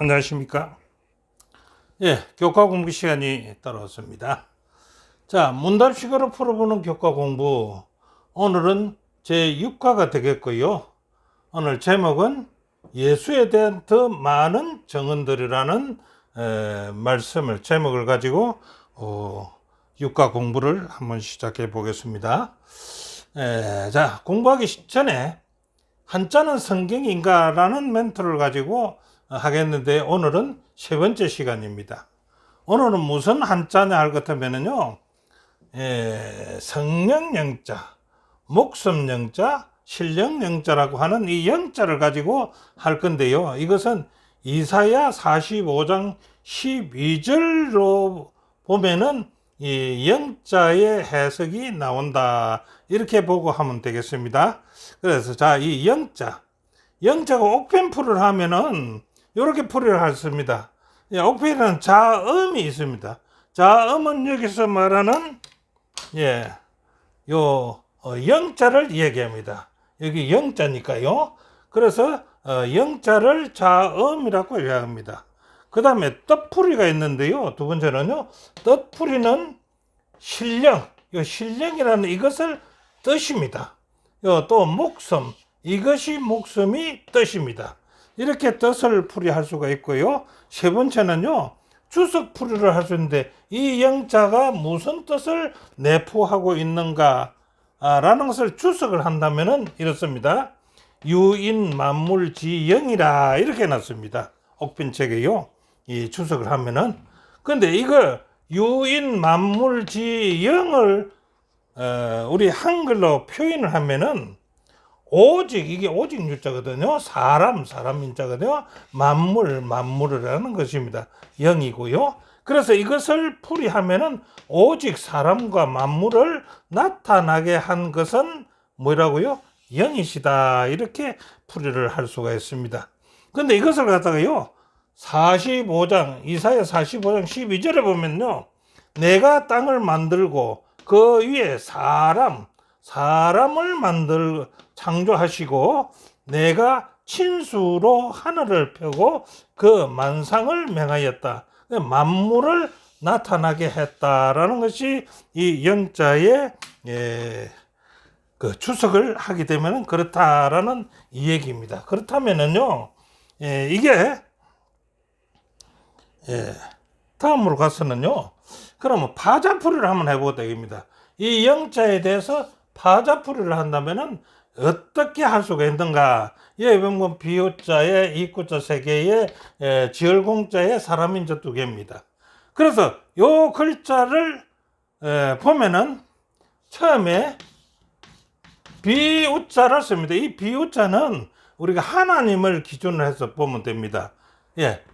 안녕하십니까? 예, 교과 공부 시간이 따라왔습니다. 자, 문답식으로 풀어보는 교과 공부. 오늘은 제6과가 되겠고요. 오늘 제목은 예수에 대한 더 많은 정언들이라는 말씀을, 제목을 가지고 6과 공부를 한번 시작해 보겠습니다. 자, 공부하기 전에 한자는 성경인가? 라는 멘트를 가지고 하겠는데, 오늘은 세 번째 시간입니다. 오늘은 무슨 한자냐 할 것 같으면요, 성령 영자, 목숨 영자, 신령 영자라고 하는 이 영자를 가지고 할 건데요. 이것은 이사야 45장 12절로 보면은 이 영자의 해석이 나온다, 이렇게 보고 하면 되겠습니다. 그래서 자, 이 영자가 옥편풀이를 하면은 이렇게 풀이를 했습니다. 옥편에는 자음이 있습니다. 자음은 여기서 말하는 영자를 얘기합니다. 여기 영자니까요. 그래서 영자를 자음이라고 이야기합니다. 그 다음에 뜻풀이가 있는데요. 두 번째는요, 뜻풀이는 신령, 신령이라는 이것을 뜻입니다. 또 목숨, 이것이 목숨이 뜻입니다. 이렇게 뜻을 풀이할 수가 있고요. 세 번째는요, 주석 풀이를 할 수 있는데, 이 영자가 무슨 뜻을 내포하고 있는가 라는 것을 주석을 한다면은 이렇습니다. 유인 만물지 영이라, 이렇게 놨습니다. 옥편책에요. 이 주석을 하면은. 근데 이걸 유인 만물지 영을 우리 한글로 표현을 하면은 오직, 이게 오직 유자거든요. 사람 인자거든요. 만물을 하는 것입니다. 영이고요. 그래서 이것을 풀이하면은 오직 사람과 만물을 나타나게 한 것은 뭐라고요? 영이시다, 이렇게 풀이를 할 수가 있습니다. 근데 이것을 갖다가요, 45장, 이사야 45장 12절에 보면요, 내가 땅을 만들고 그 위에 사람을 창조하시고 내가 친수로 하늘을 펴고 그 만상을 맹하였다. 만물을 나타나게 했다라는 것이 이 영자의 그 주석을 하게 되면 그렇다라는 이 얘기입니다. 그렇다면은요, 이게 다음으로 가서는요, 그러면 파자풀이를 한번 해보게 됩니다. 이 영자에 대해서 파자풀이를 한다면은 어떻게 할 수가 있는가? 예, 보면 비유자에 이구자 3개에 지얼공자에 사람인자 2개입니다. 그래서 요 글자를 보면은 처음에 비우자를 씁니다. 이 비우자는 우리가 하나님을 기준으로 해서 보면 됩니다.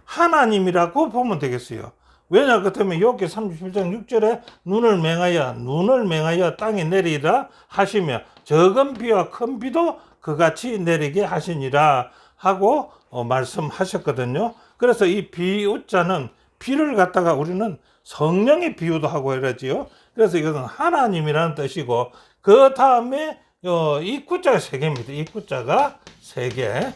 하나님이라고 보면 되겠어요. 왜냐 그렇다면 여기 37장 6절에 눈을 맹하여 땅에 내리라 하시며 적은 비와 큰 비도 그같이 내리게 하시니라 하고 말씀하셨거든요. 그래서 이 비우자는 비를 갖다가 우리는 성령의 비유도 하고 이러지요. 그래서 이것은 하나님이라는 뜻이고, 그 다음에 이 구자가 3개입니다. 이 구자가 3개.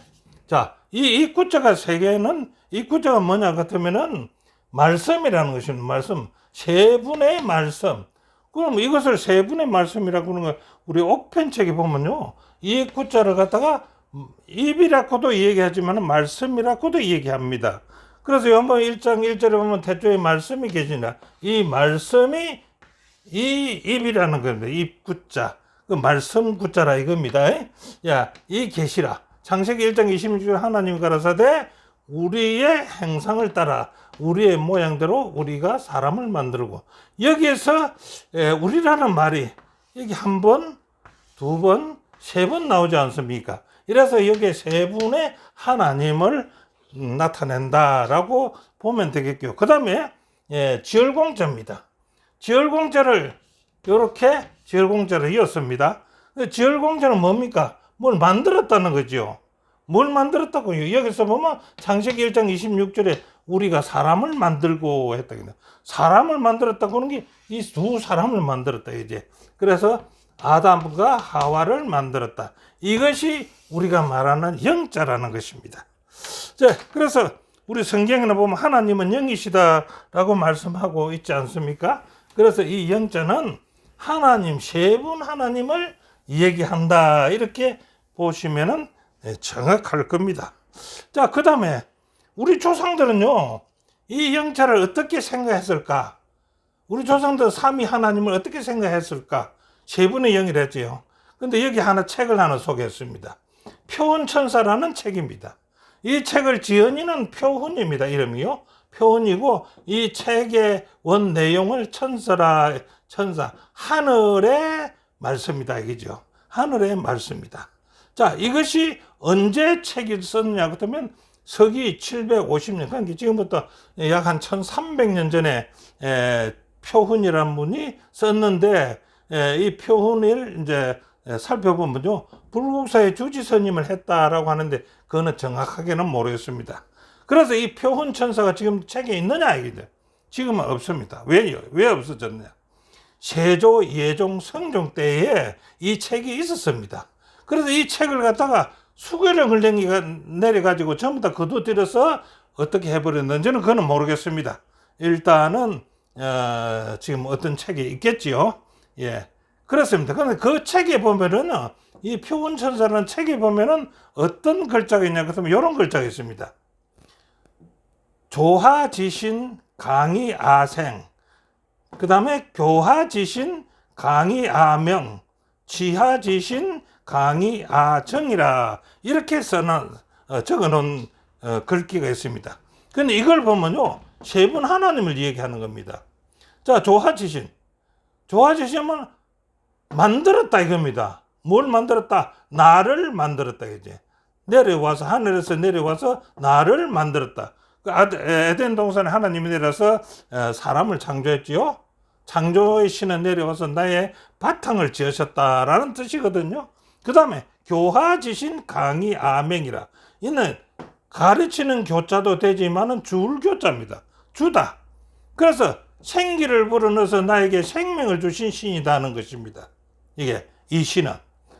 자, 이 구자가 3개는, 이 구자가 뭐냐 같으면은 말씀이라는 것입니다. 말씀. 세 분의 말씀. 그럼 이것을 세 분의 말씀이라고 하는 거, 우리 옥편책에 보면요, 이 구자를 갖다가 입이라고도 얘기하지만 말씀이라고도 얘기합니다. 그래서 연봉 1장 1절에 보면 태초에 말씀이 계시나, 이 말씀이 이 입이라는 겁니다. 입 구자. 그 말씀 구자라 이겁니다. 이 계시라. 창세기 1장 26절 하나님 가라사대 우리의 행상을 따라 우리의 모양대로 우리가 사람을 만들고, 여기에서 우리라는 말이 여기 한 번, 두 번, 세 번 나오지 않습니까? 이래서 여기에 세 분의 하나님을 나타낸다라고 보면 되겠고요. 그 다음에 지얼공자입니다. 지얼공자를 이렇게 지얼공자를 이었습니다. 지얼공자는 뭡니까? 뭘 만들었다는 거죠. 뭘 만들었다고요? 여기서 보면 창세기 1장 26절에 우리가 사람을 만들고 했다. 사람을 만들었다고 하는 게 이 두 사람을 만들었다, 이제. 그래서 아담과 하와를 만들었다. 이것이 우리가 말하는 영자라는 것입니다. 자, 그래서 우리 성경에 보면 하나님은 영이시다라고 말씀하고 있지 않습니까? 그래서 이 영자는 하나님, 세 분 하나님을 얘기한다. 이렇게 보시면은 정확할 겁니다. 자, 그 다음에 우리 조상들은요, 이 영자를 어떻게 생각했을까? 우리 조상들 삼위 하나님을 어떻게 생각했을까? 세 분의 영이랬지요. 근데 여기 책을 하나 소개했습니다. 표훈천사라는 책입니다. 이 책을 지은이는 표훈입니다. 이름이요. 표훈이고 이 책의 원 내용을 천사, 하늘의 말씀이다. 이거죠. 하늘의 말씀이다. 자, 이것이 언제 책이 썼느냐 그러면 서기 750년, 그러니까 지금부터 약 한 1300년 전에 표훈이라는 분이 썼는데, 이 표훈을 이제 살펴보면요, 불국사의 주지스님을 했다라고 하는데 그거는 정확하게는 모르겠습니다. 그래서 이 표훈 천사가 지금 책에 있느냐 이거죠. 지금은 없습니다. 왜요? 왜 없어졌냐? 세조 예종 성종 때에 이 책이 있었습니다. 그래서 이 책을 갖다가 수개령 흘랭이가 내려가지고 전부 다 거두들여서 어떻게 해버렸는지는 그거는 모르겠습니다. 일단은 지금 어떤 책이 있겠지요. 예, 그렇습니다. 그런데 그 책에 보면은 이 표훈천사라는 책에 보면은 어떤 글자가 있냐 그러면 이런 글자가 있습니다. 조하지신 강의아생, 그 다음에 교하지신 강의아명, 지하지신 강의아정이라 이렇게 적어놓은 글귀가 있습니다. 근데 이걸 보면요, 세 분 하나님을 얘기하는 겁니다. 자, 조하지신. 조하지신은 만들었다 이겁니다. 뭘 만들었다? 나를 만들었다 이제. 내려와서, 하늘에서 내려와서 나를 만들었다. 에덴 동산에 하나님이 내려서 사람을 창조했지요. 창조의 신은 내려와서 나의 바탕을 지으셨다라는 뜻이거든요. 그 다음에 교하지신 강의아맹이라. 이는 가르치는 교자도 되지만은 줄 교자입니다. 주다. 그래서 생기를 불어넣어서 나에게 생명을 주신 신이다는 것입니다. 이게 이 신은.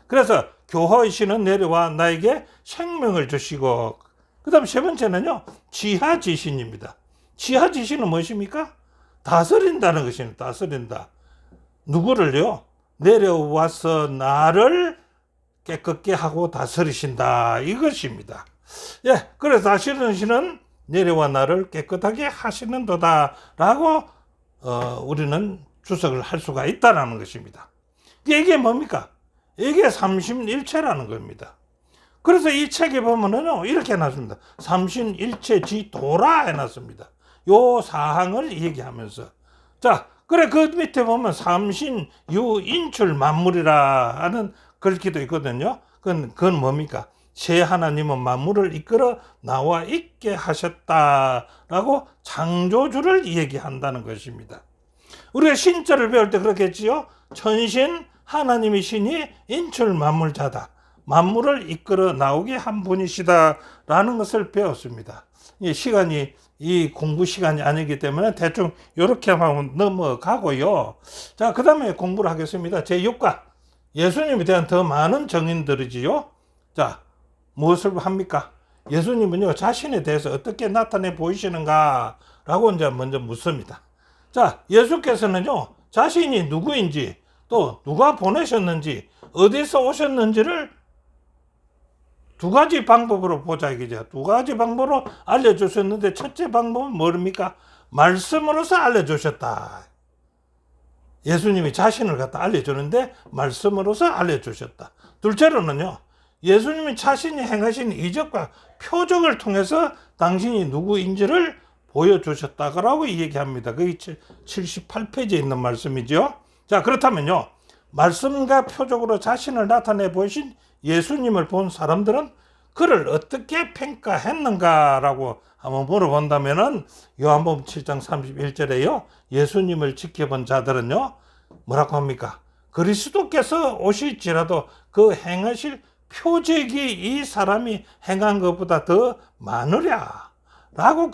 그래서 교화의 신은 내려와 나에게 생명을 주시고, 그 다음 세 번째는요, 지하지신입니다. 지하지신은 무엇입니까? 다스린다는 것입니다. 다스린다. 누구를요? 내려와서 나를 깨끗게 하고 다스리신다. 이것입니다. 예, 그래서 다스리는 신은 내려와 나를 깨끗하게 하시는도다. 라고, 우리는 주석을 할 수가 있다는 것입니다. 이게 뭡니까? 이게 삼신일체라는 겁니다. 그래서 이 책에 보면은요, 이렇게 해놨습니다. 삼신일체 지도라 해놨습니다. 요 사항을 얘기하면서. 자, 그래, 그 밑에 보면 삼신 유인출 만물이라 하는 글귀도 있거든요. 그건 뭡니까? 새 하나님은 만물을 이끌어 나와 있게 하셨다라고 창조주를 얘기한다는 것입니다. 우리가 신자를 배울 때 그렇겠지요. 천신 하나님이 신이 인출 만물자다. 만물을 이끌어 나오게 한 분이시다라는 것을 배웠습니다. 이 시간이 이 공부 시간이 아니기 때문에 대충 이렇게 하면 넘어가고요. 자, 그 다음에 공부를 하겠습니다. 제6과 예수님에 대한 더 많은 정인들이지요. 자, 무엇을 합니까? 예수님은요, 자신에 대해서 어떻게 나타내 보이시는가 라고 이제 먼저 묻습니다. 자, 예수께서는요, 자신이 누구인지, 또 누가 보내셨는지, 어디서 오셨는지를 두 가지 방법으로 보자 이거죠. 두 가지 방법으로 알려주셨는데, 첫째 방법은 뭡니까? 말씀으로서 알려주셨다. 예수님이 자신을 갖다 알려주는데 말씀으로서 알려주셨다. 둘째로는요, 예수님이 자신이 행하신 이적과 표적을 통해서 당신이 누구인지를 보여주셨다고 얘기합니다. 그게 78페이지에 있는 말씀이죠. 자, 그렇다면요, 말씀과 표적으로 자신을 나타내 보이신 예수님을 본 사람들은 그를 어떻게 평가했는가라고 한번 물어본다면은 요한복음 7장 31절에요. 예수님을 지켜본 자들은요, 뭐라고 합니까? 그리스도께서 오실지라도 그 행하실 표적이 이 사람이 행한 것보다 더 많으랴 라고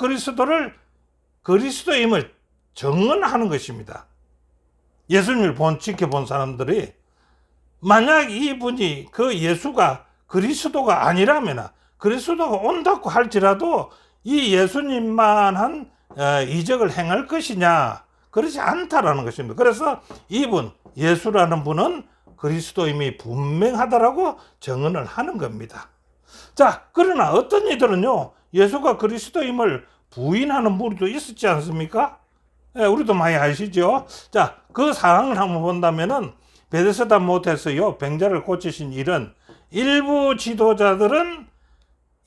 그리스도임을 증언하는 것입니다. 예수님을 지켜본 사람들이 만약 이분이 그 예수가 그리스도가 아니라면, 그리스도가 온다고 할지라도 이 예수님만한 이적을 행할 것이냐? 그렇지 않다라는 것입니다. 그래서 이분 예수라는 분은 그리스도임이 분명하다라고 정언을 하는 겁니다. 자, 그러나 어떤 이들은요, 예수가 그리스도임을 부인하는 무리도 있었지 않습니까? 우리도 많이 아시죠? 자, 그 상황을 한번 본다면은 베데스다 못에서요, 병자를 고치신 일은 일부 지도자들은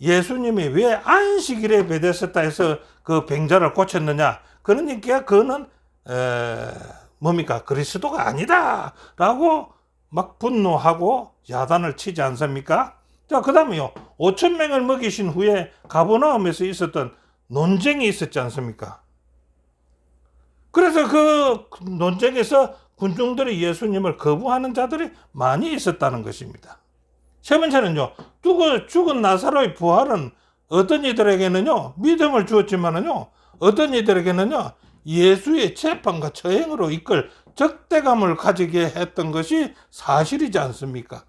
예수님이 왜 안식일에 베데스다에서 그 병자를 고쳤느냐? 그러니까 그거는 뭡니까? 그리스도가 아니다라고 막 분노하고 야단을 치지 않습니까? 자, 그 다음에요. 5천 명을 먹이신 후에 가버나움에서 있었던 논쟁이 있었지 않습니까? 그래서 그 논쟁에서 군중들이 예수님을 거부하는 자들이 많이 있었다는 것입니다. 세 번째는요, 죽은 나사로의 부활은 어떤 이들에게는요, 믿음을 주었지만은요, 어떤 이들에게는요, 예수의 재판과 처형으로 이끌 적대감을 가지게 했던 것이 사실이지 않습니까?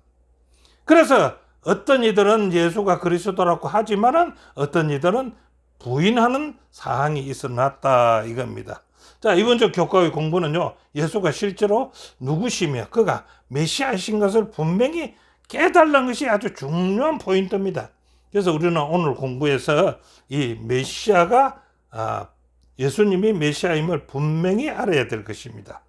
그래서 어떤 이들은 예수가 그리스도라고 하지만은 어떤 이들은 부인하는 사항이 있어놨다 이겁니다. 자, 이번 주 교과의 공부는요, 예수가 실제로 누구시며 그가 메시아이신 것을 분명히 깨달는 것이 아주 중요한 포인트입니다. 그래서 우리는 오늘 공부에서 이 메시아가 예수님이 메시아임을 분명히 알아야 될 것입니다.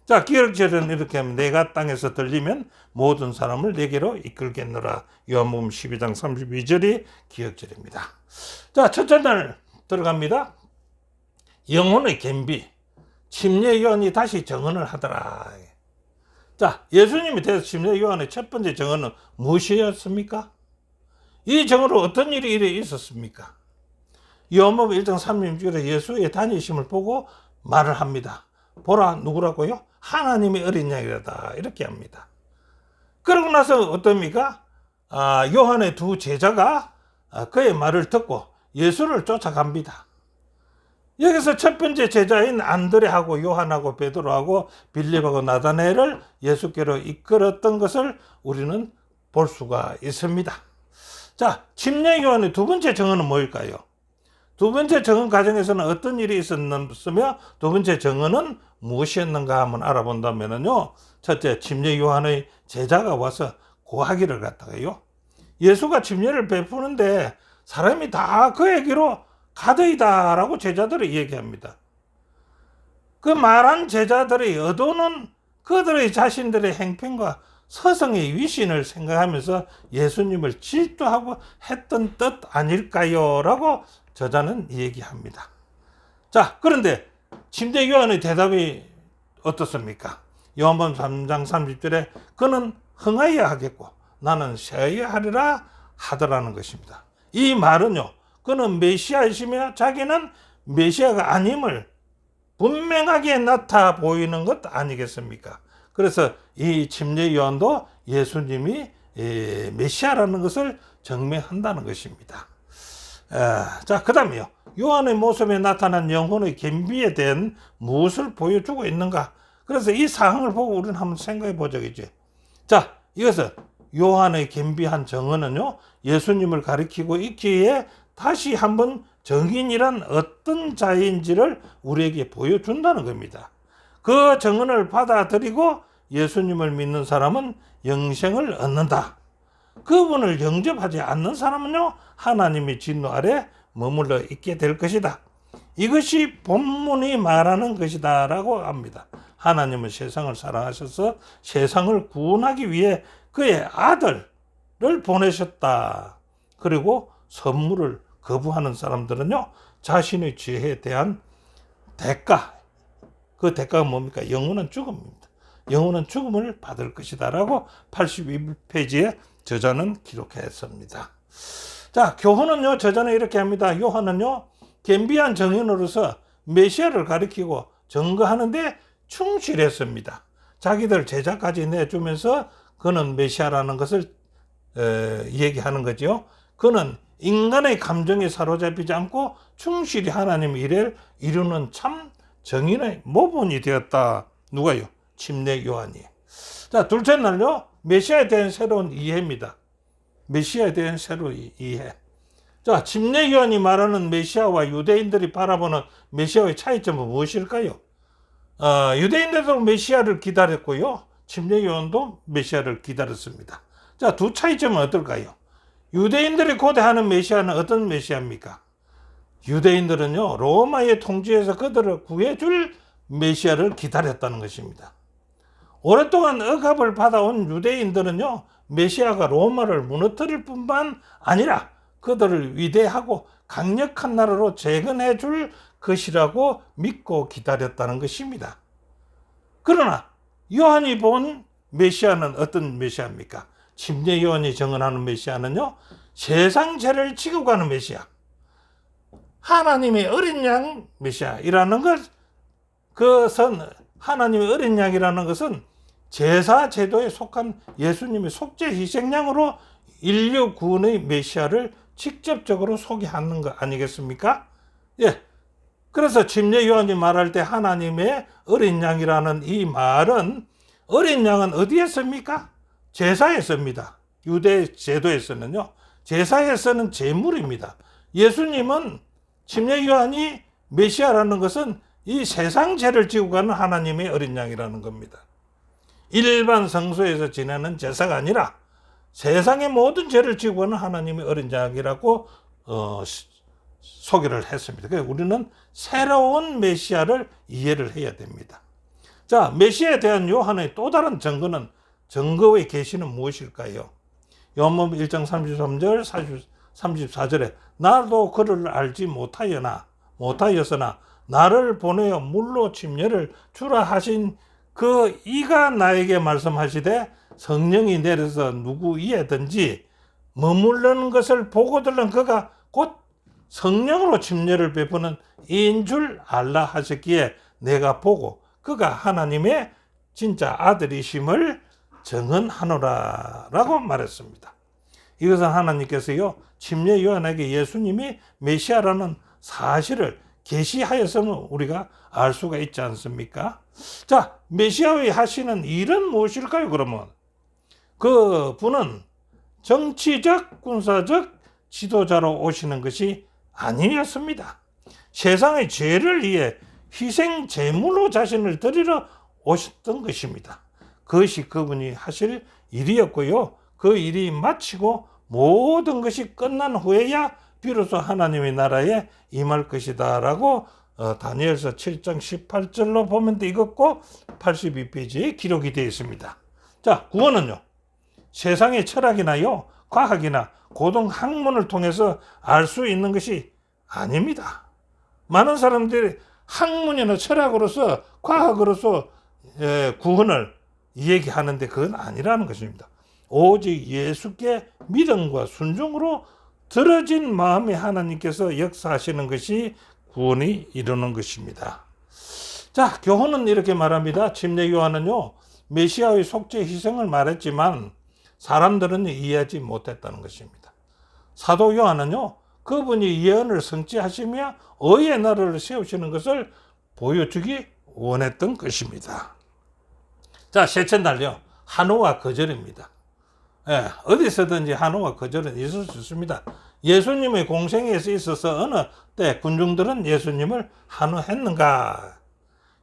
자, 기억절은 이렇게 하면 내가 땅에서 들리면 모든 사람을 내게로 이끌겠노라. 요한복음 12장 32절이 기억절입니다. 자, 첫째 날 들어갑니다. 영혼의 겸비. 침례요한이 다시 정언을 하더라. 자, 예수님이 대해서 침례요한의 첫 번째 정언은 무엇이었습니까? 이 정언으로 어떤 일이 있었습니까? 요한복음 1장 36절에 예수의 다니심을 보고 말을 합니다. 보라, 누구라고요? 하나님의 어린 양이라다. 이렇게 합니다. 그러고 나서 어떻습니까? 요한의 두 제자가 그의 말을 듣고 예수를 쫓아갑니다. 여기서 첫 번째 제자인 안드레하고 요한하고 베드로하고 빌립하고 나다나엘을 예수께로 이끌었던 것을 우리는 볼 수가 있습니다. 자, 침례 요한의 두 번째 정언은 뭘까요? 두 번째 정언 과정에서는 어떤 일이 있었으며 두 번째 정언은 무엇이었는가 한번 알아본다면요. 첫째, 침례 요한의 제자가 와서 고하기를 갖다가요. 예수가 침례를 베푸는데 사람이 다 그에게로 가더이다라고 제자들이 얘기합니다. 그 말한 제자들의 의도는 그들의 자신들의 행편과 서성의 위신을 생각하면서 예수님을 질투하고 했던 뜻 아닐까요? 라고 저자는 얘기합니다. 자, 그런데 침례 요한의 대답이 어떻습니까? 요한복음 3장 30절에 그는 흥하여야 하겠고 나는 쉬어야 하리라 하더라는 것입니다. 이 말은요, 그는 메시아이시며 자기는 메시아가 아님을 분명하게 나타 보이는 것 아니겠습니까? 그래서 이 침례 요한도 예수님이 메시아라는 것을 증명한다는 것입니다. 자, 그 다음에요. 요한의 모습에 나타난 영혼의 겸비에 대한 무엇을 보여주고 있는가? 그래서 이 사항을 보고 우리는 한번 생각해 보자겠죠. 자, 이것은 요한의 겸비한 정언은요, 예수님을 가리키고 있기에 다시 한번 정인이란 어떤 자인지를 우리에게 보여준다는 겁니다. 그 정언을 받아들이고 예수님을 믿는 사람은 영생을 얻는다. 그분을 영접하지 않는 사람은요, 하나님의 진노 아래 머물러 있게 될 것이다. 이것이 본문이 말하는 것이다 라고 합니다. 하나님은 세상을 사랑하셔서 세상을 구원하기 위해 그의 아들을 보내셨다. 그리고 선물을 거부하는 사람들은요, 자신의 죄에 대한 대가, 그 대가가 뭡니까? 영원한 죽음입니다. 영원한 죽음을 받을 것이다 라고 82페이지에 저자는 기록했습니다. 자, 교훈은요, 저자는 이렇게 합니다. 요한은요, 겸비한 정인으로서 메시아를 가리키고 증거하는데 충실했습니다. 자기들 제자까지 내주면서 그는 메시아라는 것을 얘기하는 거죠. 그는 인간의 감정에 사로잡히지 않고 충실히 하나님의 일을 이루는 참 정인의 모본이 되었다. 누가요? 침례 요한이. 자, 둘째 날요, 메시아에 대한 새로운 이해입니다. 메시아에 대한 새로운 이해. 자, 침례요한이 말하는 메시아와 유대인들이 바라보는 메시아의 차이점은 무엇일까요? 유대인들도 메시아를 기다렸고요. 침례요한도 메시아를 기다렸습니다. 자, 두 차이점은 어떨까요? 유대인들이 고대하는 메시아는 어떤 메시아입니까? 유대인들은요, 로마의 통치에서 그들을 구해줄 메시아를 기다렸다는 것입니다. 오랫동안 억압을 받아온 유대인들은요, 메시아가 로마를 무너뜨릴 뿐만 아니라 그들을 위대하고 강력한 나라로 재건해 줄 것이라고 믿고 기다렸다는 것입니다. 그러나 요한이 본 메시아는 어떤 메시아입니까? 침례 요한이 증언하는 메시아는요, 세상 죄를 지고 가는 메시아, 하나님의 어린 양 메시아이라는 것은 하나님의 어린 양이라는 것은 제사 제도에 속한 예수님의 속죄 희생양으로 인류 구원의 메시아를 직접적으로 소개하는 거 아니겠습니까? 예. 그래서 침례 요한이 말할 때 하나님의 어린 양이라는 이 말은, 어린 양은 어디에 씁니까? 제사에 씁니다. 유대 제도에서는요, 제사에 쓰는 제물입니다. 예수님은, 침례 요한이 메시아라는 것은 이 세상 죄를 지고 가는 하나님의 어린 양이라는 겁니다. 일반 성소에서 지내는 제사가 아니라 세상의 모든 죄를 지고 가는 하나님의 어린 양이라고 소개를 했습니다. 그래서 우리는 새로운 메시아를 이해를 해야 됩니다. 자, 메시아에 대한 요한의 또 다른 증거의 계시는 무엇일까요? 요한복음 1장 33절, 34절에 나도 그를 알지 못하였으나 나를 보내어 물로 침례를 주라 하신 그 이가 나에게 말씀하시되 성령이 내려서 누구 위에든지 머무르는 것을 보고 들은 그가 곧 성령으로 침례를 베푸는 이인 줄 알라 하셨기에 내가 보고 그가 하나님의 진짜 아들이심을 증언하노라 라고 말했습니다. 이것은 하나님께서요, 침례 요한에게 예수님이 메시아라는 사실을 계시하였으면 우리가 알 수가 있지 않습니까? 자, 메시아의 하시는 일은 무엇일까요? 그러면 그 분은 정치적, 군사적 지도자로 오시는 것이 아니었습니다. 세상의 죄를 위해 희생 제물로 자신을 드리러 오셨던 것입니다. 그것이 그분이 하실 일이었고요. 그 일이 마치고 모든 것이 끝난 후에야 비로소 하나님의 나라에 임할 것이다 라고 다니엘서 7장 18절로 보면 되겠고 82페이지에 기록이 되어 있습니다. 자, 구원은요, 세상의 철학이나요, 과학이나 고등 학문을 통해서 알 수 있는 것이 아닙니다. 많은 사람들이 학문이나 철학으로서, 과학으로서 구원을 얘기하는데 그건 아니라는 것입니다. 오직 예수께 믿음과 순종으로 들어진 마음에 하나님께서 역사하시는 것이 구원이 이루는 것입니다. 자, 교훈은 이렇게 말합니다. 침례 요한은요, 메시아의 속죄 희생을 말했지만 사람들은 이해하지 못했다는 것입니다. 사도 요한은요, 그분이 예언을 성취하시며 의의 나라를 세우시는 것을 보여주기 원했던 것입니다. 자, 셋째 날요, 한우와 거절입니다. 예, 어디서든지 한우와 거절은 있을 수 있습니다. 예수님의 공생에 있어서 어느 때 군중들은 예수님을 한우했는가?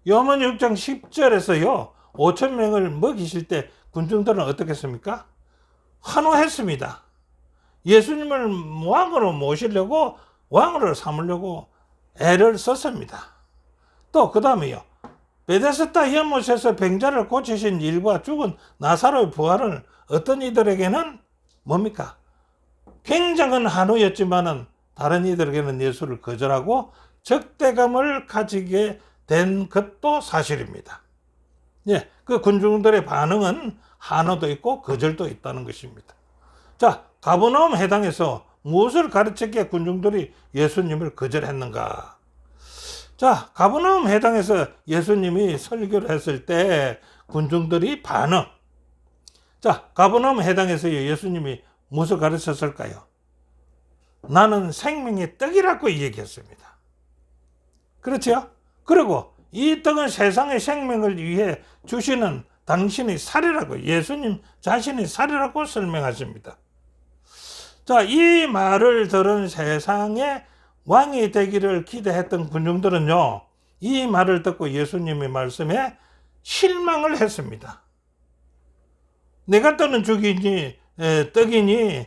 요한 6장 10절에서요, 5,000명을 먹이실 때 군중들은 어떻게 했습니까? 한우했습니다. 예수님을 왕으로 모시려고, 왕으로 삼으려고 애를 썼습니다. 또 그 다음에요, 베데스다 연못에서 병자를 고치신 일과 죽은 나사로의 부활은 어떤 이들에게는 뭡니까? 굉장한 한우였지만은 다른 이들에게는 예수를 거절하고 적대감을 가지게 된 것도 사실입니다. 예, 그 군중들의 반응은 한우도 있고 거절도 있다는 것입니다. 자, 가버나움 해당에서 무엇을 가르쳤기에 군중들이 예수님을 거절했는가? 자, 가버나움 해당에서 예수님이 설교를 했을 때 군중들이 반응. 자, 가버나움 해당에서 예수님이 무엇을 가르쳤을까요? 나는 생명의 떡이라고 얘기했습니다. 그렇죠? 그리고 이 떡은 세상의 생명을 위해 주시는 당신의 살이라고, 예수님 자신의 살이라고 설명하십니다. 자, 이 말을 들은 세상의 왕이 되기를 기대했던 군중들은요, 이 말을 듣고 예수님의 말씀에 실망을 했습니다. 내가 떠는 죽이니 떡이니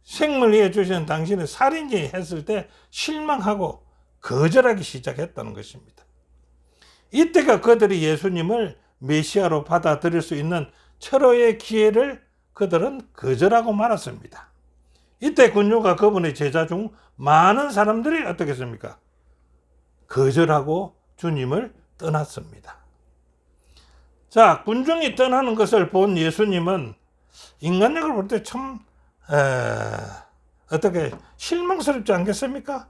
생물 위해 주시는 당신은 살인지 했을 때 실망하고 거절하기 시작했다는 것입니다. 이때가 그들이 예수님을 메시아로 받아들일 수 있는 철호의 기회를 그들은 거절하고 말았습니다. 이때 군중과 그분의 제자 중 많은 사람들이 어떻게 했습니까? 거절하고 주님을 떠났습니다. 자, 군중이 떠나는 것을 본 예수님은 인간력을 볼 때 참 어떻게 실망스럽지 않겠습니까?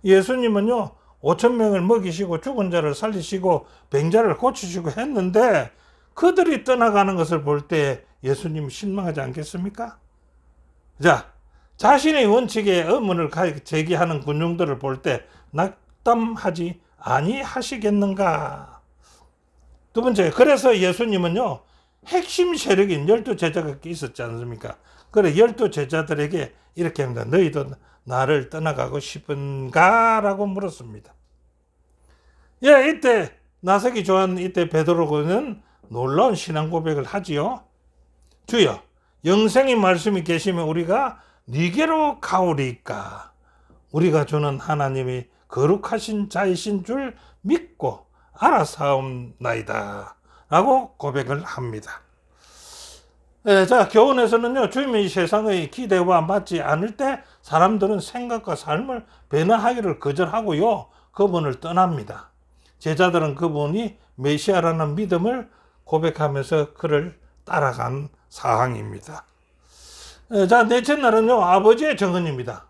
예수님은요 5,000명을 먹이시고 죽은 자를 살리시고 병자를 고치시고 했는데 그들이 떠나가는 것을 볼 때 예수님이 실망하지 않겠습니까? 자, 자신의 원칙에 의문을 제기하는 군중들을 볼 때 낙담하지 아니하시겠는가? 두 번째, 그래서 예수님은요 핵심 세력인 12제자가 있었지 않습니까? 그래 12제자들에게 이렇게 합니다. 너희도 나를 떠나가고 싶은가? 라고 물었습니다. 예, 이때 나서기 좋아하는 이때 베드로는 놀라운 신앙 고백을 하지요. 주여, 영생의 말씀이 계시면 우리가 네게로 가오리까? 우리가 주는 하나님이 거룩하신 자이신 줄 믿고 알아사옵나이다 라고 고백을 합니다. 자, 교훈에서는요 주님이 세상의 기대와 맞지 않을 때 사람들은 생각과 삶을 변화하기를 거절하고요 그분을 떠납니다. 제자들은 그분이 메시아라는 믿음을 고백하면서 그를 따라간 사항입니다. 자, 넷째 날은요 아버지의 정언입니다.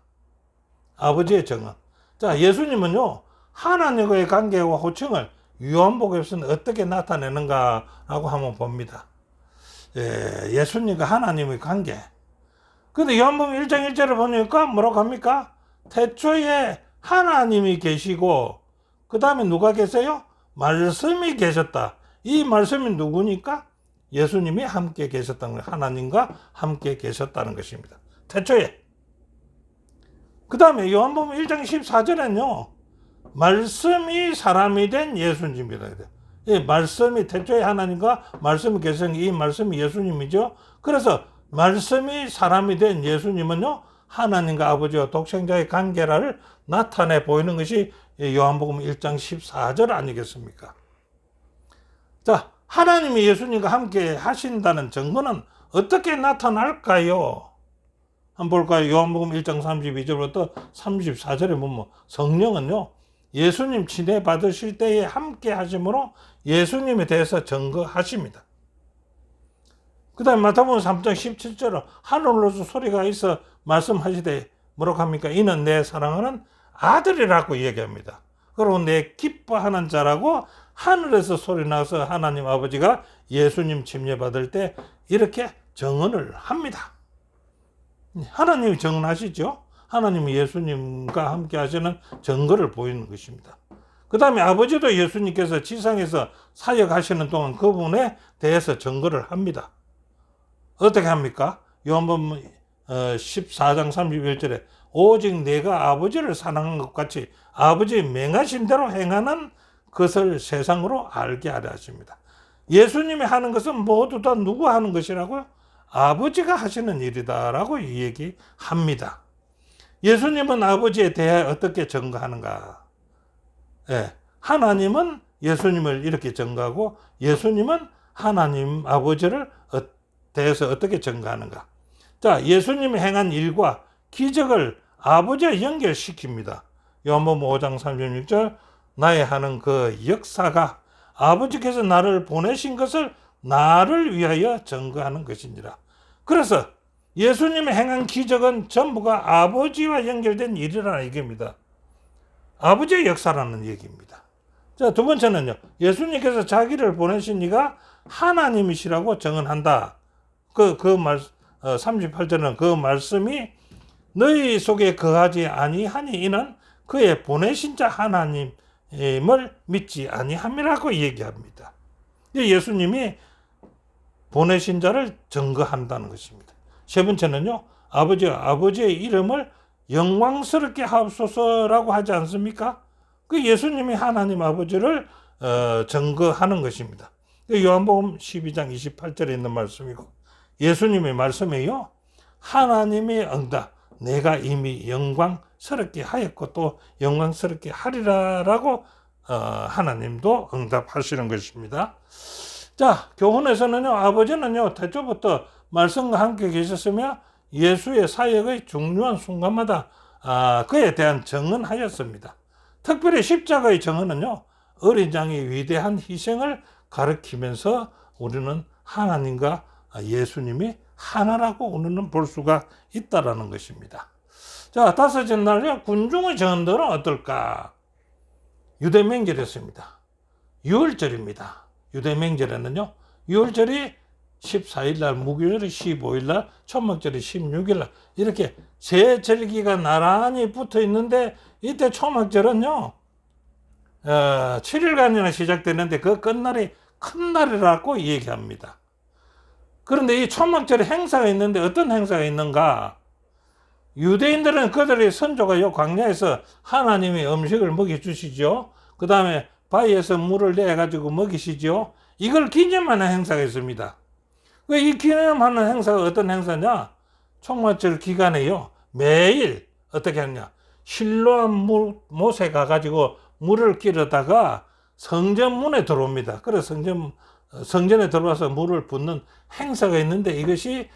아버지의 정언. 자, 예수님은요 하나님과의 관계와 호칭을 요한복음에서는 어떻게 나타내는가라고 한번 봅니다. 예수님과 하나님의 관계. 근데 요한복음 1장 1절을 보니까 뭐라고 합니까? 태초에 하나님이 계시고 그 다음에 누가 계세요? 말씀이 계셨다. 이 말씀이 누구니까? 예수님이 함께 계셨다는 거예요. 하나님과 함께 계셨다는 것입니다. 태초에. 그 다음에 요한복음 1장 14절에는요. 말씀이 사람이 된 예수님입니다. 이 말씀이 태초에 하나님과 말씀이 계신 이 말씀이 예수님이죠. 그래서 말씀이 사람이 된 예수님은요. 하나님과 아버지와 독생자의 관계를 나타내 보이는 것이 요한복음 1장 14절 아니겠습니까? 자, 하나님이 예수님과 함께 하신다는 증거는 어떻게 나타날까요? 한번 볼까요? 요한복음 1장 32절부터 34절에 보면 성령은요. 예수님 친혜 받으실 때에 함께 하심으로 예수님에 대해서 증거하십니다. 그 다음에 마태복음 3장 17절은 하늘로서 소리가 있어 말씀하시되 뭐라고 합니까? 이는 내 사랑하는 아들이라고 얘기합니다. 그리고 내 기뻐하는 자라고 하늘에서 소리 나서 하나님 아버지가 예수님 침례 받을 때 이렇게 증언을 합니다. 하나님이 증언하시죠. 하나님이 예수님과 함께 하시는 증거를 보이는 것입니다. 그 다음에 아버지도 예수님께서 지상에서 사역하시는 동안 그분에 대해서 증거를 합니다. 어떻게 합니까? 요한복음 14장 31절에 오직 내가 아버지를 사랑한 것 같이 아버지의 명하신 대로 행하는 것을 세상으로 알게 하려 하십니다. 예수님이 하는 것은 모두 다 누구 하는 것이라고요? 아버지가 하시는 일이다라고 얘기합니다. 예수님은 아버지에 대해 어떻게 증거하는가? 하나님은 예수님을 이렇게 증거하고 예수님은 하나님 아버지를 대해서 어떻게 증거하는가? 자, 예수님이 행한 일과 기적을 아버지와 연결시킵니다. 요한복음 5장 36절 나의 하는 그 역사가 아버지께서 나를 보내신 것을 나를 위하여 증거하는 것이니라. 그래서 예수님이 행한 기적은 전부가 아버지와 연결된 일이라는 얘기입니다. 아버지의 역사라는 얘기입니다. 자, 두 번째는요. 예수님께서 자기를 보내신 이가 하나님이시라고 증언한다. 38절은 그 말씀이 너희 속에 거하지 아니하니 이는 그의 보내신 자 하나님을 믿지 아니함이라고 얘기합니다. 예수님이 보내신 자를 증거한다는 것입니다. 세 번째는요. 아버지의 이름을 영광스럽게 하옵소서라고 하지 않습니까? 그 예수님이 하나님 아버지를 증거하는 것입니다. 요한복음 12장 28절에 있는 말씀이고, 예수님의 말씀이요, 하나님이 응답, 내가 이미 영광스럽게 하였고 또 영광스럽게 하리라라고 하나님도 응답하시는 것입니다. 자, 교훈에서는요, 아버지는요, 태초부터 말씀과 함께 계셨으며 예수의 사역의 중요한 순간마다 그에 대한 증언하였습니다. 특별히 십자가의 증언은요, 어린 양의 위대한 희생을 가리키면서 우리는 하나님과 예수님이 하나라고 우리는 볼 수가 있다라는 것입니다. 자, 다섯째 날요, 군중의 증언들은 어떨까? 유대명절이었습니다. 유월절입니다. 유대명절에는요, 유월절이 14일날, 무교절이 15일날, 초막절이 16일날 이렇게 세 절기가 나란히 붙어 있는데, 이때 초막절은요 7일간이나 시작되는데 그 끝날이 큰 날이라고 얘기합니다. 그런데 이 초막절에 행사가 있는데 어떤 행사가 있는가? 유대인들은 그들의 선조가 요 광야에서 하나님의 음식을 먹여주시죠. 그 다음에 바위에서 물을 내가지고 먹이시죠. 이걸 기념하는 행사가 있습니다. 이 기념하는 행사가 어떤 행사냐? 초막절 기간에요, 매일 어떻게 하느냐? 실로암 못에 가가지고 물을 끼려다가 성전문에 들어옵니다. 그래서 성전에 들어와서 물을 붓는 행사가 있는데, 이것이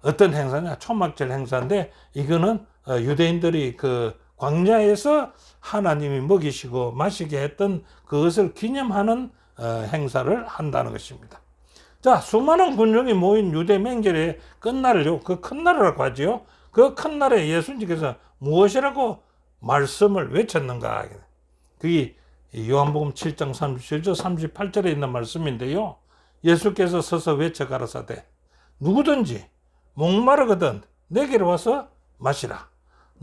어떤 행사냐? 초막절 행사인데, 이거는 유대인들이 그 광야에서 하나님이 먹이시고 마시게 했던 그것을 기념하는 행사를 한다는 것입니다. 자, 수많은 군중이 모인 유대 명절의 끝날을요, 그 큰 날이라고 하지요. 그 큰 날에 예수님께서 무엇이라고 말씀을 외쳤는가? 그게 요한복음 7장 37절 38절에 있는 말씀인데요, 예수께서 서서 외쳐 가라사대 누구든지 목마르거든 내게로 와서 마시라.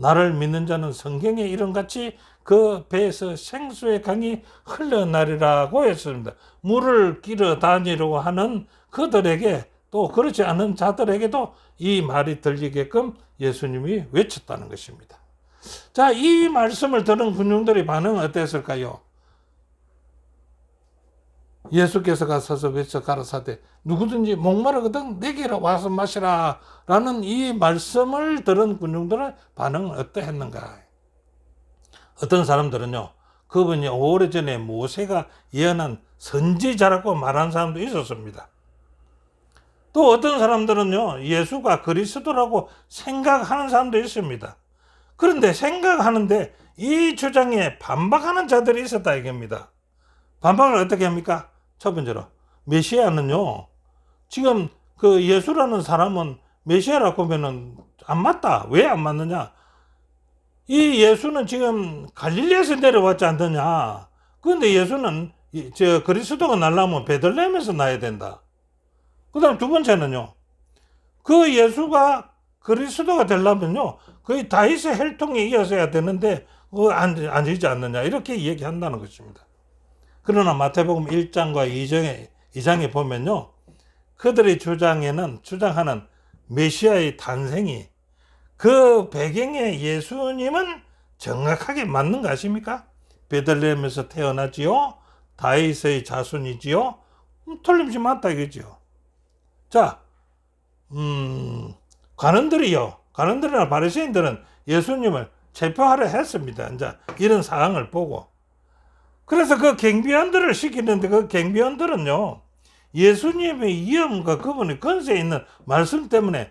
나를 믿는 자는 성경에 이런같이 그 배에서 생수의 강이 흘러나리라고 했습니다. 물을 끼러 다니려고 하는 그들에게, 또 그렇지 않은 자들에게도 이 말이 들리게끔 예수님이 외쳤다는 것입니다. 자, 이 말씀을 들은 군중들의 반응은 어땠을까요? 예수께서 가서서 외쳐 가라사대 누구든지 목마르거든 내게로 와서 마시라 라는 이 말씀을 들은 군중들의 반응은 어떠했는가? 어떤 사람들은요, 그분이 오래전에 모세가 예언한 선지자라고 말한 사람도 있었습니다. 또 어떤 사람들은요, 예수가 그리스도라고 생각하는 사람도 있습니다. 그런데 생각하는데 이 주장에 반박하는 자들이 있었다 이겁니다. 반박을 어떻게 합니까? 첫 번째로, 메시아는요, 지금 그 예수라는 사람은 메시아라고 하면은 안 맞다. 왜 안 맞느냐? 이 예수는 지금 갈릴리에서 내려왔지 않느냐? 그런데 예수는 저 그리스도가 날라면 베들레헴에서 나야 된다. 그 다음 두 번째는요, 그 예수가 그리스도가 되려면요, 거의 다윗의 혈통에 이어서야 되는데 아니지 않느냐, 이렇게 얘기한다는 것입니다. 그러나 마태복음 1장과 2장에 보면요, 그들의 주장하는 메시아의 탄생이 그 배경에 예수님은 정확하게 맞는 거 아십니까? 베들레헴에서 태어나지요, 다윗의 자손이지요, 틀림없이 맞다 이거지요. 자, 관원들이나 바리새인들은 예수님을 체포하려 했습니다. 이제 이런 상황을 보고. 그래서 그 경비원들을 시키는데, 그 경비원들은요, 예수님의 위엄과 그분의 권세에 있는 말씀 때문에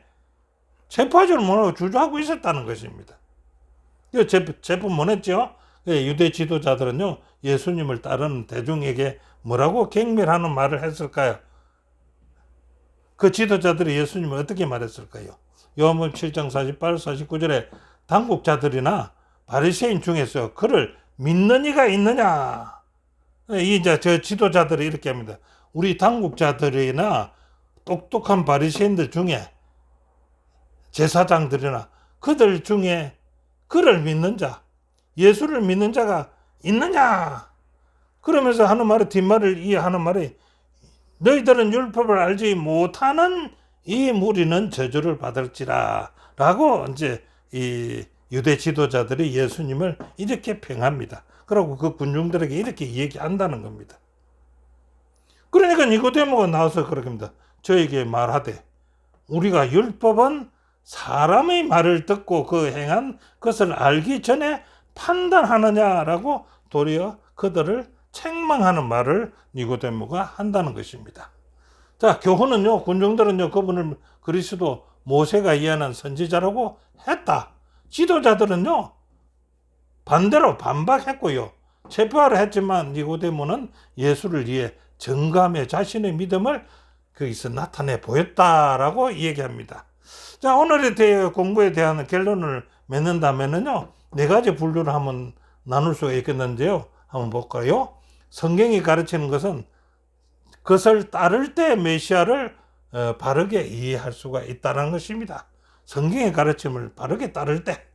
체포하지를 못하고 주저하고 있었다는 것입니다. 체포 못했죠. 유대 지도자들은요, 예수님을 따르는 대중에게 뭐라고 경멸하는 말을 했을까요? 그 지도자들이 예수님을 어떻게 말했을까요? 요한복음 7장 48, 49절에 당국자들이나 바리새인 중에서 그를 믿는 이가 있느냐? 이제 저 지도자들이 이렇게 합니다. 우리 당국자들이나 똑똑한 바리새인들 중에, 제사장들이나 그들 중에 그를 믿는 자, 예수를 믿는 자가 있느냐? 그러면서 하는 말이, 뒷말을 이해하는 말이, 너희들은 율법을 알지 못하는 이 무리는 저주를 받을지라 라고 이제 이 유대 지도자들이 예수님을 이렇게 평합니다. 그리고 그 군중들에게 이렇게 얘기한다는 겁니다. 그러니까 니고데모가 나와서 그렇게 합니다. 저에게 말하되 우리가 율법은 사람의 말을 듣고 그 행한 것을 알기 전에 판단하느냐라고 도리어 그들을 책망하는 말을 니고데모가 한다는 것입니다. 자, 교훈은요, 군중들은요, 그분을 그리스도 모세가 이해하는 선지자라고 했다. 지도자들은요, 반대로 반박했고요. 체포하려 했지만 니고데모는 예수를 위해 정감해 자신의 믿음을 거기서 나타내 보였다라고 얘기합니다. 자, 오늘의 공부에 대한 결론을 맺는다면요, 네 가지 분류를 한번 나눌 수가 있겠는데요. 한번 볼까요? 성경이 가르치는 것은 그것을 따를 때 메시아를 바르게 이해할 수가 있다는 것입니다. 성경의 가르침을 바르게 따를 때.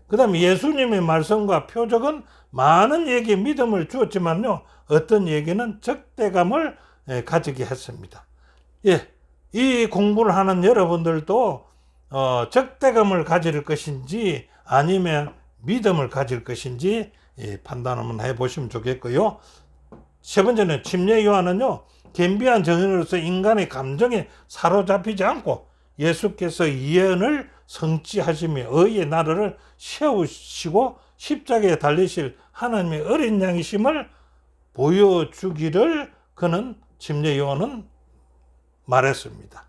그 다음에 예수님의 말씀과 표적은 많은 얘기 믿음을 주었지만요, 어떤 얘기는 적대감을 가지게 했습니다. 예, 이 공부를 하는 여러분들도 적대감을 가질 것인지 아니면 믿음을 가질 것인지 판단 한번 해보시면 좋겠고요. 세 번째는 침례 요한은요, 겸비한 정인으로서 인간의 감정에 사로잡히지 않고 예수께서 예언을 성취하시며 의의 나라를 세우시고 십자가에 달리실 하나님의 어린 양이심을 보여주기를 그는 침례 요한은 말했습니다.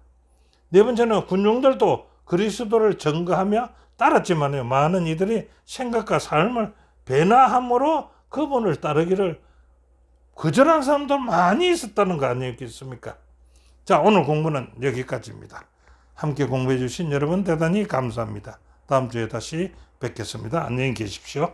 네 번째는 군중들도 그리스도를 증거하며 따랐지만요, 많은 이들이 생각과 삶을 변화함으로 그분을 따르기를 거절한 사람도 많이 있었다는 거 아니겠습니까? 자, 오늘 공부는 여기까지입니다. 함께 공부해 주신 여러분 대단히 감사합니다. 다음 주에 다시 뵙겠습니다. 안녕히 계십시오.